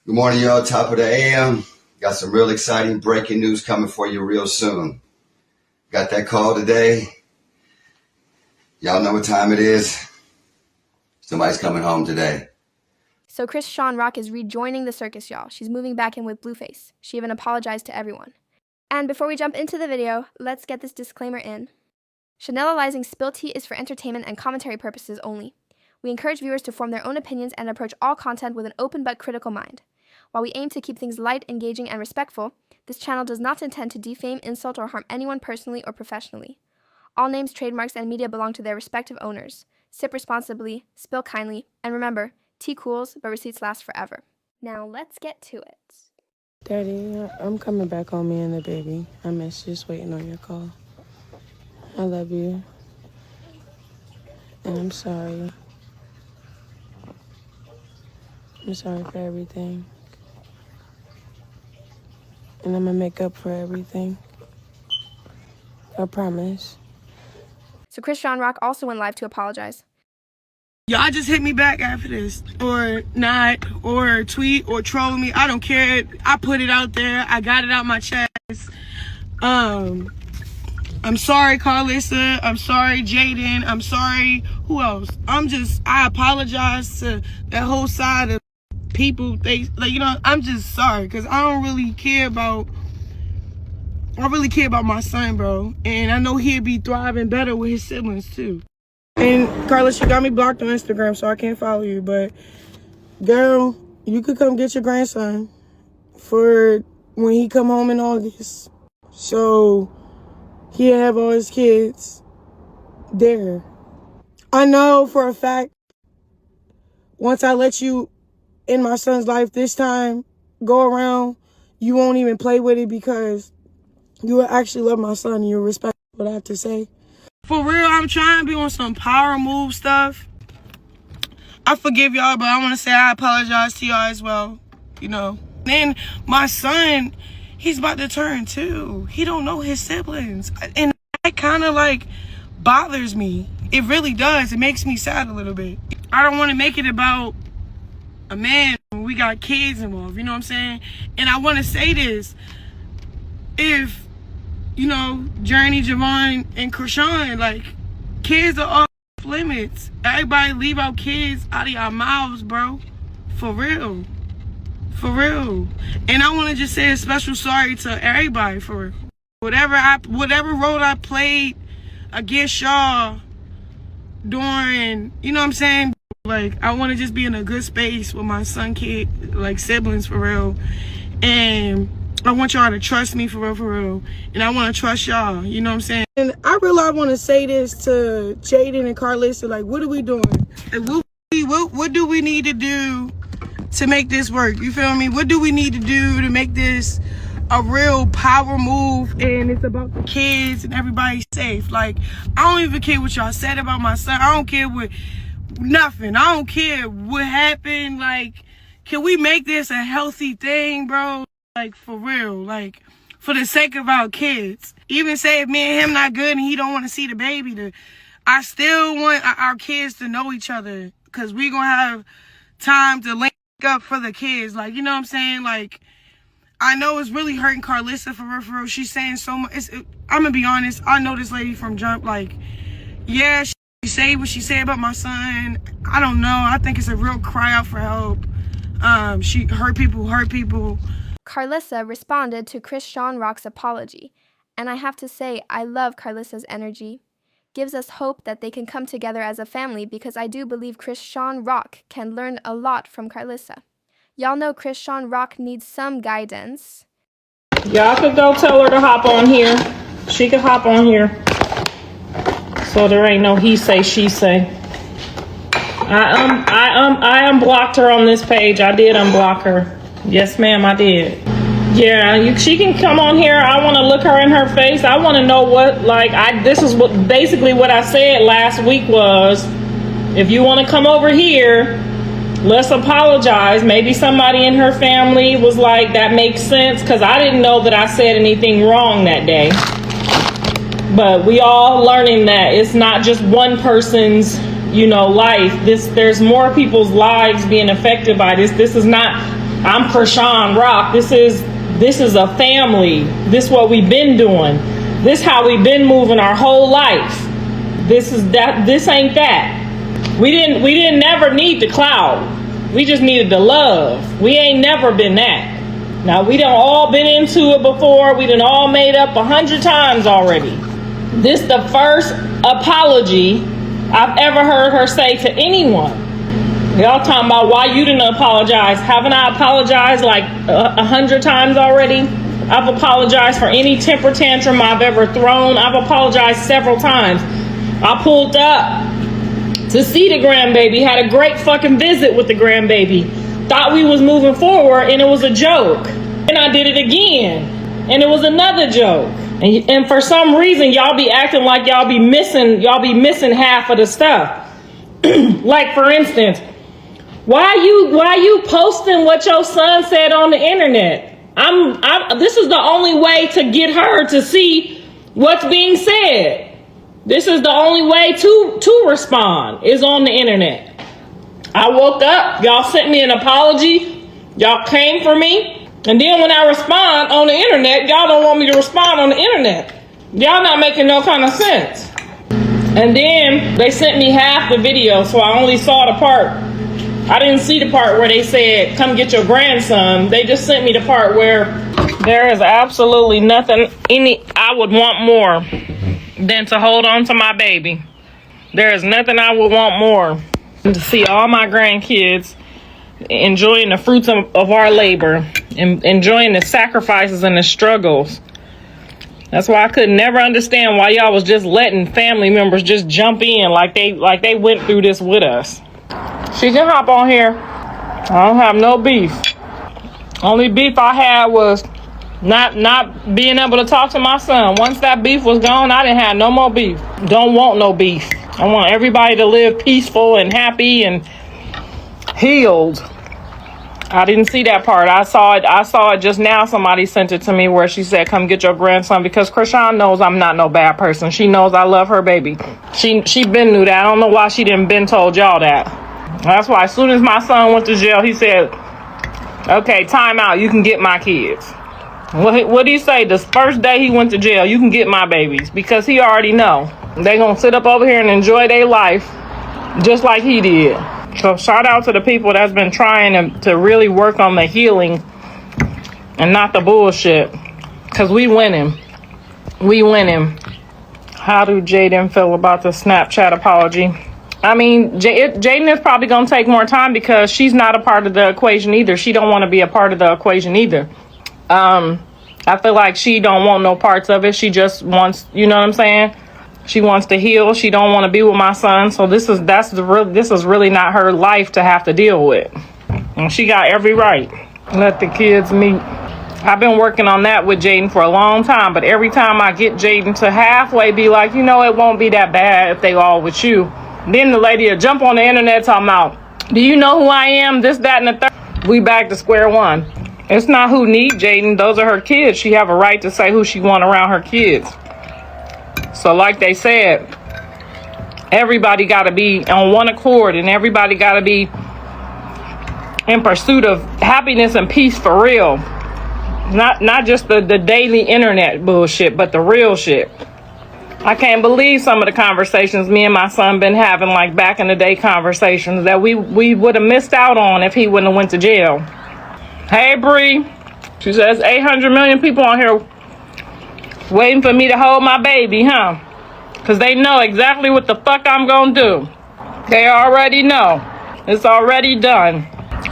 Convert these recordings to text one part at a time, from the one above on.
Good morning, y'all. Top of the AM. Got some real exciting breaking news coming for you real soon. Got that call today. Y'all know what time it is. Somebody's coming home today. So ChriseanRock is rejoining the circus, y'all. She's moving back in with Blueface. She even apologized to everyone. And before we jump into the video, let's get this disclaimer in. Chanelizing Spilt Tea is for entertainment and commentary purposes only. We encourage viewers to form their own opinions and approach all content with an open but critical mind. While we aim to keep things light, engaging, and respectful, this channel does not intend to defame, insult, or harm anyone personally or professionally. All names, trademarks, and media belong to their respective owners. Sip responsibly, spill kindly, and remember, tea cools, but receipts last forever. Now let's get to it. Daddy, I'm coming back on me and the baby. I miss just waiting on your call. I love you. And I'm sorry. I'm sorry for everything. And I'm gonna make up for everything. I promise. So ChriseanRock also went live to apologize. Y'all just hit me back after this, or not, or tweet, or troll me. I don't care. I put it out there. I got it out my chest. I'm sorry, Karlissa. I'm sorry, Jaidyn. I'm sorry. Who else? I apologize to that whole side of people. I'm just sorry, because I really care about my son, bro. And I know he'd be thriving better with his siblings, too. And Karlissa, you got me blocked on Instagram, so I can't follow you. But, girl, you could come get your grandson for when he come home in August. So he'll have all his kids there. I know for a fact, once I let you in my son's life this time go around, you won't even play with it because you will actually love my son and you'll respect what I have to say. For real, I'm trying to be on some power move stuff. I forgive y'all, but I want to say I apologize to y'all as well, Then my son, he's about to turn 2. He don't know his siblings. And that kind of bothers me. It really does. It makes me sad a little bit. I don't want to make it about a man when we got kids involved, you know what I'm saying? And I want to say this. If, Journey, Javon, and Chrisean, kids are off limits. Everybody leave our kids out of your mouths, bro. For real. For real. And I want to just say a special sorry to everybody for whatever role I played against y'all during, you know what I'm saying? I want to just be in a good space with my son, kid, siblings, for real. And I want y'all to trust me, for real. And I want to trust y'all, you know what I'm saying? And I really want to say this to Jaidyn and Karlissa, what are we doing? What do we need to do to make this work? You feel me? What do we need to do to make this a real power move? And it's about the kids and everybody safe. I don't even care what y'all said about my son. I don't care what, nothing. I don't care what happened. Can we make this a healthy thing, bro? For real, for the sake of our kids. Even say if me and him not good and he don't want to see the baby, I still want our kids to know each other, because we gonna have time to link up for the kids. You know what I'm saying? I know it's really hurting Karlissa, for real. She's saying so much. I'm gonna be honest. I know this lady from jump. Yeah, she say what she said about my son. I don't know. I think it's a real cry out for help. She hurt people. Karlissa responded to ChriseanRock's apology, and I have to say I love Karlissa's energy. Gives us hope that they can come together as a family, because I do believe ChriseanRock can learn a lot from Karlissa. Y'all know ChriseanRock needs some guidance. Y'all could go tell her to hop on here. She could hop on here. So there ain't no he say, she say. I unblocked her on this page. I did unblock her. Yes, ma'am, I did. Yeah, she can come on here. I want to look her in her face. I want to know what, this is basically what I said last week was, if you want to come over here, let's apologize. Maybe somebody in her family was that makes sense, because I didn't know that I said anything wrong that day. But we all learning that it's not just one person's, life. There's more people's lives being affected by this. This is not I'm ChriseanRock. This is a family. This is what we've been doing. This is how we've been moving our whole life. This ain't that. We didn't never need the clout. We just needed the love. We ain't never been that. Now we done all been into it before. We done all made up 100 times already. This the first apology I've ever heard her say to anyone. Y'all talking about why you didn't apologize. Haven't I apologized like 100 times already? I've apologized for any temper tantrum I've ever thrown. I've apologized several times. I pulled up to see the grandbaby, had a great fucking visit with the grandbaby. Thought we was moving forward and it was a joke. And I did it again and it was another joke. And for some reason y'all be acting like y'all be missing half of the stuff. Like for instance, why you posting what your son said on the internet? This is the only way to get her to see what's being said. This is the only way to respond is on the internet. I woke up, y'all sent me an apology, y'all came for me, and then when I respond on the internet, y'all don't want me to respond on the internet. Y'all not making no kind of sense. And then they sent me half the video, so I only saw the part. I didn't see the part where they said, come get your grandson. They just sent me the part where there is absolutely nothing I would want more than to hold on to my baby. There is nothing I would want more than to see all my grandkids enjoying the fruits of our labor and enjoying the sacrifices and the struggles. That's why I could never understand why y'all was just letting family members just jump in like they went through this with us. She can hop on here. I don't have no beef. Only beef I had was not being able to talk to my son. Once that beef was gone, I didn't have no more beef. Don't want no beef. I want everybody to live peaceful and happy and healed. I didn't see that part. I saw it just now. Somebody sent it to me where she said, come get your grandson, because Chrisean knows I'm not no bad person. She knows I love her baby. She been knew that. I don't know why she didn't been told y'all that. That's why as soon as my son went to jail, he said, okay, time out. You can get my kids. What did he say? The first day he went to jail, you can get my babies, because he already know they gonna sit up over here and enjoy their life just like he did. So shout out to the people that's been trying to really work on the healing and not the bullshit, because we winning. How do Jaidyn feel about the Snapchat apology? I mean, Jaidyn is probably gonna take more time because she's not a part of the equation either. She don't want to be a part of the equation either. I feel like she don't want no parts of it. She just wants, you know what I'm saying? She wants to heal. She don't want to be with my son. So this is really not her life to have to deal with. And she got every right. Let the kids meet. I've been working on that with Jaidyn for a long time, but every time I get Jaidyn to halfway be like, you know, it won't be that bad if they all with you. Then the lady will jump on the internet talking about, do you know who I am? This, that, and the third. We back to square one. It's not who need Jaidyn. Those are her kids. She have a right to say who she want around her kids. So like they said, everybody got to be on one accord, and everybody got to be in pursuit of happiness and peace for real. Not just the daily internet bullshit, but the real shit. I can't believe some of the conversations me and my son been having, like back in the day conversations that we would have missed out on if he wouldn't have went to jail. Hey, Bree. She says 800 million people on here waiting for me to hold my baby, huh? Because they know exactly what the fuck I'm going to do. They already know. It's already done.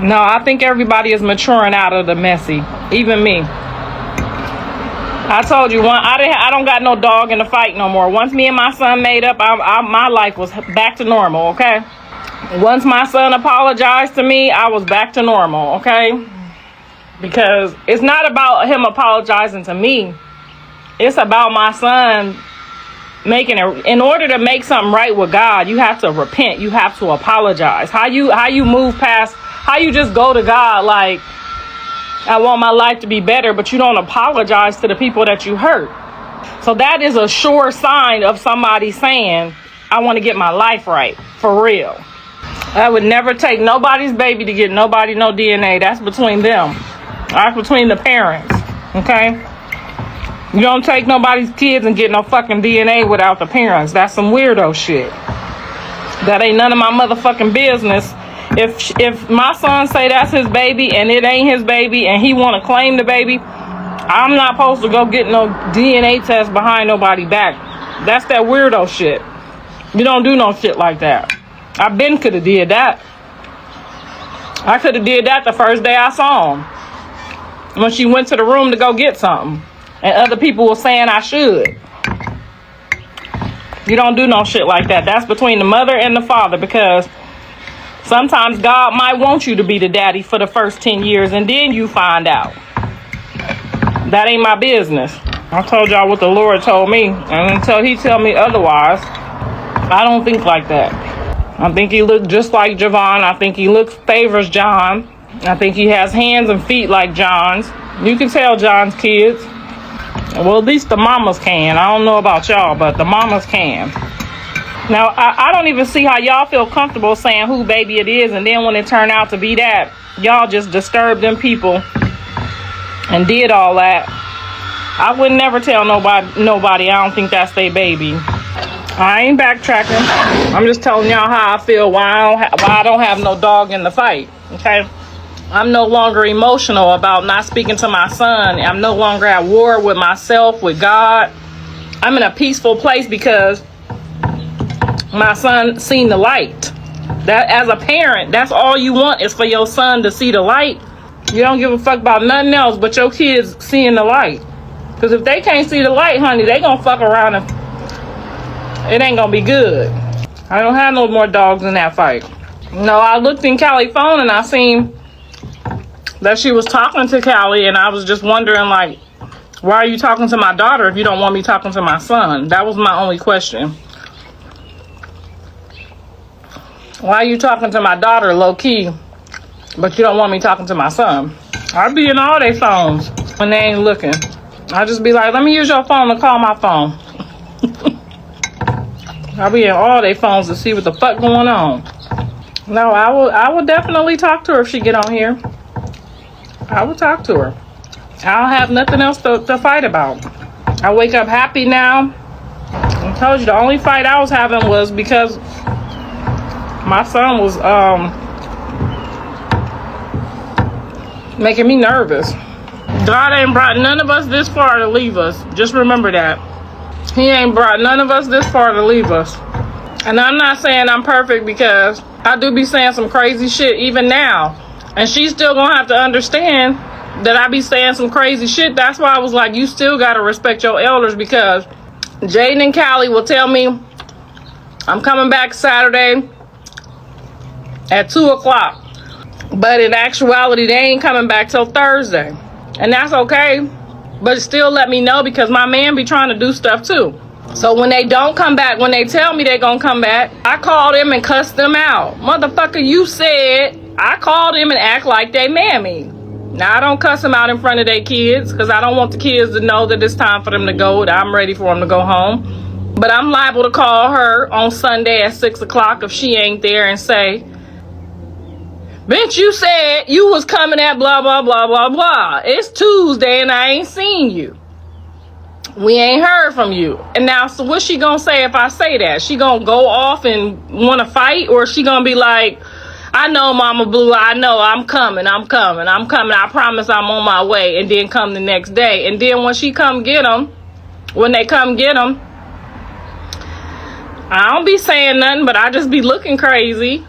No, I think everybody is maturing out of the messy. Even me. I told you, I don't got no dog in the fight no more. Once me and my son made up, my life was back to normal, okay? Once my son apologized to me, I was back to normal, okay? Because it's not about him apologizing to me. It's about my son making it. In order to make something right with God, you have to repent. You have to apologize. How you move past, how you just go to God like, I want my life to be better, but you don't apologize to the people that you hurt. So that is a sure sign of somebody saying, I want to get my life right, for real. I would never take nobody's baby to get nobody no DNA. That's between them. That's between the parents. Okay? You don't take nobody's kids and get no fucking DNA without the parents. That's some weirdo shit. That ain't none of my motherfucking business. If my son say that's his baby and it ain't his baby and he want to claim the baby, I'm not supposed to go get no DNA test behind nobody back. That's that weirdo shit. You don't do no shit like that. I been could have did that. I could have did that the first day I saw him. When she went to the room to go get something. And other people were saying I should. You don't do no shit like that. That's between the mother and the father, because sometimes God might want you to be the daddy for the first 10 years and then you find out. That ain't my business. I told y'all what the Lord told me. And until he tell me otherwise, I don't think like that. I think he looks just like Javon. I think he favors John. I think he has hands and feet like John's. You can tell John's kids. Well, at least the mamas can. I don't know about y'all, but the mamas can. Now, I don't even see how y'all feel comfortable saying who baby it is, and then when it turned out to be that, y'all just disturbed them people and did all that. I would never tell nobody I don't think that's their baby. I ain't backtracking. I'm just telling y'all how I feel, why I don't have no dog in the fight, okay? I'm no longer emotional about not speaking to my son. I'm no longer at war with myself, with God. I'm in a peaceful place because my son seen the light. That, as a parent, that's all you want is for your son to see the light. You don't give a fuck about nothing else but your kids seeing the light. Because if they can't see the light, honey, they gonna fuck around and it ain't gonna be good. I don't have no more dogs in that fight. No, I looked in Callie's phone and I seen that she was talking to Callie, and I was just wondering, like, why are you talking to my daughter if you don't want me talking to my son? That was my only question. Why are you talking to my daughter low key, but you don't want me talking to my son? I be in all their phones when they ain't looking. I just be like, let me use your phone to call my phone. I'll be in all their phones to see what the fuck going on. No, I will definitely talk to her if she get on here. I will talk to her. I don't have nothing else to fight about. I wake up happy now. I told you the only fight I was having was because my son was making me nervous. God ain't brought none of us this far to leave us. Just remember that. He ain't brought none of us this far to leave us. And I'm not saying I'm perfect, because I do be saying some crazy shit even now. And she's still gonna have to understand that I be saying some crazy shit. That's why I was like, you still gotta respect your elders, because Jaidyn and Callie will tell me I'm coming back Saturday at 2 o'clock. But in actuality, they ain't coming back till Thursday. And that's okay. But still let me know, because my man be trying to do stuff too. So when they don't come back, when they tell me they gonna come back, I call them and cuss them out. Motherfucker, you said. I call them and act like they mammy. Now, I don't cuss them out in front of their kids, because I don't want the kids to know that it's time for them to go, that I'm ready for them to go home. But I'm liable to call her on Sunday at 6 o'clock if she ain't there and say, bitch, you said you was coming at blah, blah, blah, blah, blah. It's Tuesday and I ain't seen you. We ain't heard from you. And now, so what's she gonna say if I say that? She gonna go off and want to fight? Or she gonna be like, I know, Mama Blue, I know, I'm coming. I promise I'm on my way. And then come the next day. And then when they come get them, I don't be saying nothing, but I just be looking crazy.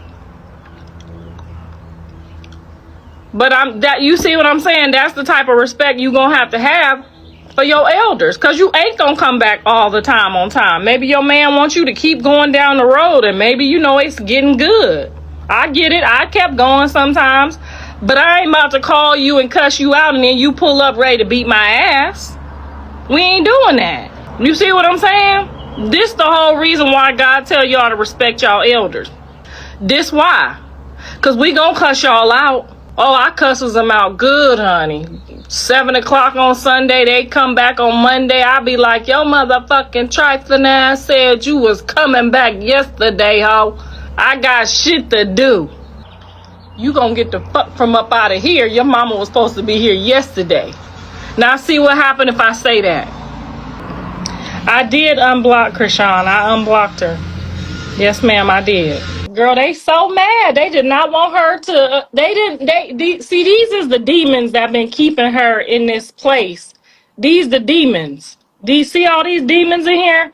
But you see what I'm saying? That's the type of respect you gonna have to have for your elders, because you ain't gonna come back all the time on time. Maybe your man wants you to keep going down the road, and maybe it's getting good. I get it. I kept going sometimes, but I ain't about to call you and cuss you out and then you pull up ready to beat my ass. We ain't doing that. You see what I'm saying? This the whole reason why God tell y'all to respect y'all elders. This why? Because we gonna cuss y'all out. Oh, I cusses them out good, honey. 7 o'clock on Sunday, they come back on Monday. I be like, yo motherfucking trifling ass said you was coming back yesterday, ho. I got shit to do. You gonna get the fuck from up out of here. Your mama was supposed to be here yesterday. Now see what happened if I say that. I did unblock Chrisean. I unblocked her. Yes, ma'am, I did. Girl, they so mad. They did not want her to. See, these is the demons that been keeping her in this place. These the demons. Do you see all these demons in here?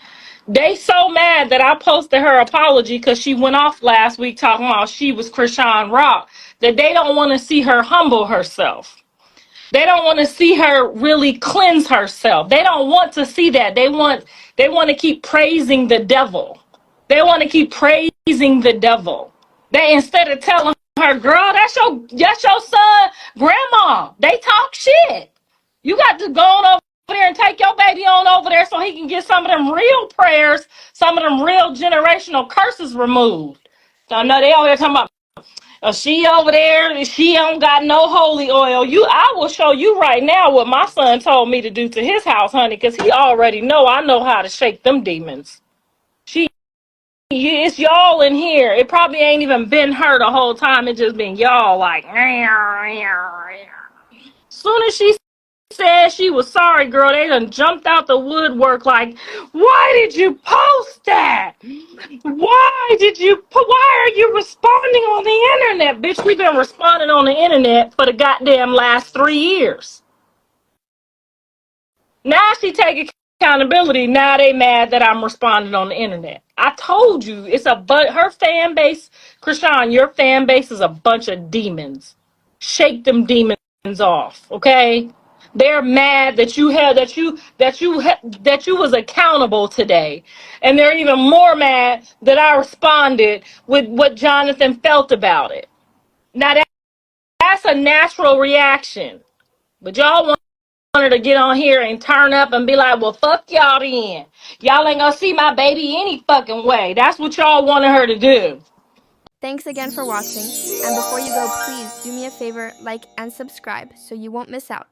They so mad that I posted her apology because she went off last week talking about she was ChriseanRock, that they don't want to see her humble herself. They don't want to see her really cleanse herself. They don't want to see that. They want to keep praising the devil. They want to keep praising the devil. They, instead of telling her, girl, that's your son, grandma. They talk shit. You got to go on over there and take your baby on over there so he can get some of them real prayers, some of them real generational curses removed. So I know they all here talking about, she over there, she don't got no holy oil. I will show you right now what my son told me to do to his house, honey, because he already know I know how to shake them demons. It's y'all in here. It probably ain't even been her the whole time. It just been y'all like. Soon as she said she was sorry, girl, they done jumped out the woodwork like, why did you post that? Why are you responding on the internet? Bitch, we've been responding on the internet for the goddamn last 3 years. Now she taking accountability. Now they mad that I'm responding on the internet. I told you, her fan base, Chrisean, your fan base is a bunch of demons. Shake them demons off, okay? They're mad that you was accountable today. And they're even more mad that I responded with what Jonathan felt about it. Now that's a natural reaction. But y'all want her to get on here and turn up and be like, well, fuck y'all then. Y'all ain't gonna see my baby any fucking way. That's what y'all wanted her to do. Thanks again for watching, and before you go, please do me a favor, like and subscribe so you won't miss out.